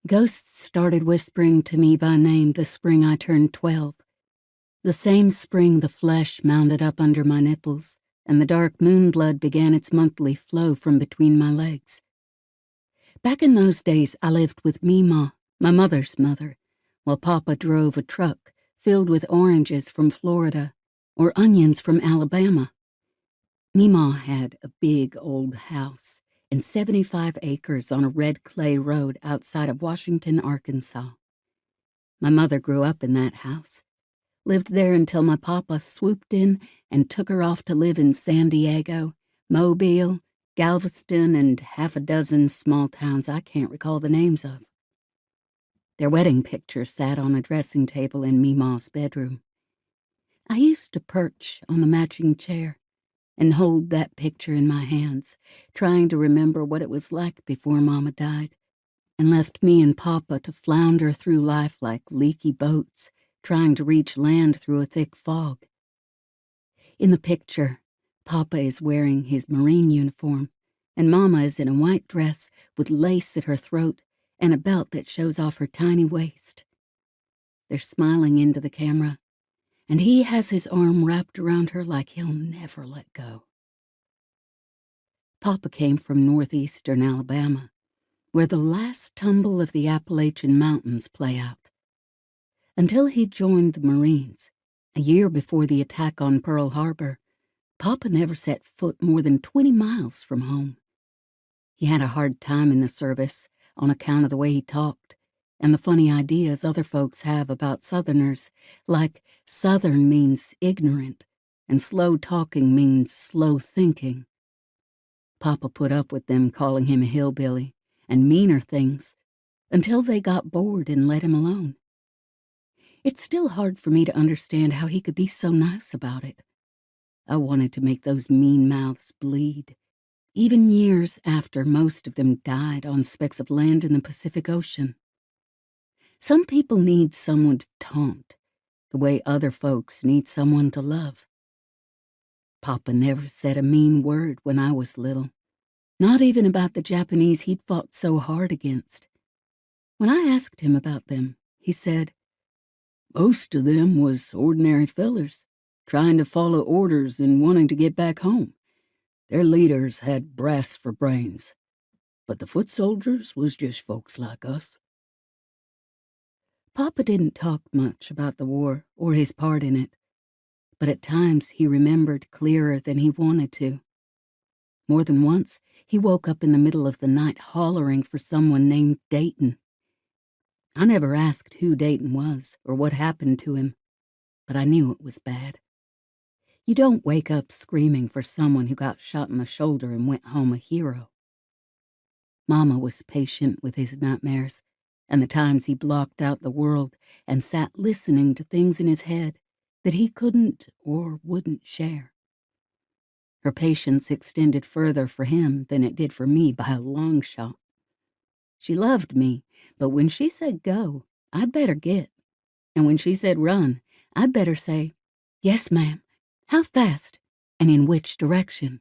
Ghosts started whispering to me by name the spring I turned 12. The same spring the flesh mounted up under my nipples, and the dark moon blood began its monthly flow from between my legs. Back in those days, I lived with Meemaw, my mother's mother, while Papa drove a truck filled with oranges from Florida or onions from Alabama. Meemaw had a big old house and 75 acres on a red clay road outside of Washington, Arkansas. My mother grew up in that house, lived there until my papa swooped in and took her off to live in San Diego, Mobile, Galveston, and half a dozen small towns I can't recall the names of. Their wedding picture sat on a dressing table in Meemaw's bedroom. I used to perch on the matching chair and hold that picture in my hands, trying to remember what it was like before Mama died, and left me and Papa to flounder through life like leaky boats, trying to reach land through a thick fog. In the picture, Papa is wearing his Marine uniform, and Mama is in a white dress with lace at her throat and a belt that shows off her tiny waist. They're smiling into the camera, and he has his arm wrapped around her like he'll never let go. Papa came from northeastern Alabama, where the last tumble of the Appalachian Mountains play out. Until he joined the Marines, a year before the attack on Pearl Harbor, Papa never set foot more than 20 miles from home. He had a hard time in the service on account of the way he talked and the funny ideas other folks have about Southerners, like Southern means ignorant and slow talking means slow thinking. Papa put up with them calling him a hillbilly and meaner things until they got bored and let him alone. It's still hard for me to understand how he could be so nice about it. I wanted to make those mean mouths bleed, even years after most of them died on specks of land in the Pacific Ocean. Some people need someone to taunt, the way other folks need someone to love. Papa never said a mean word when I was little, not even about the Japanese he'd fought so hard against. When I asked him about them, he said, "Most of them was ordinary fellers, trying to follow orders and wanting to get back home. Their leaders had brass for brains, but the foot soldiers was just folks like us." Papa didn't talk much about the war or his part in it, but at times he remembered clearer than he wanted to. More than once, he woke up in the middle of the night hollering for someone named Dayton. I never asked who Dayton was or what happened to him, but I knew it was bad. You don't wake up screaming for someone who got shot in the shoulder and went home a hero. Mama was patient with his nightmares and the times he blocked out the world and sat listening to things in his head that he couldn't or wouldn't share. Her patience extended further for him than it did for me by a long shot. She loved me, but when she said go, I'd better get. And when she said run, I'd better say, "Yes, ma'am. How fast? And in which direction?"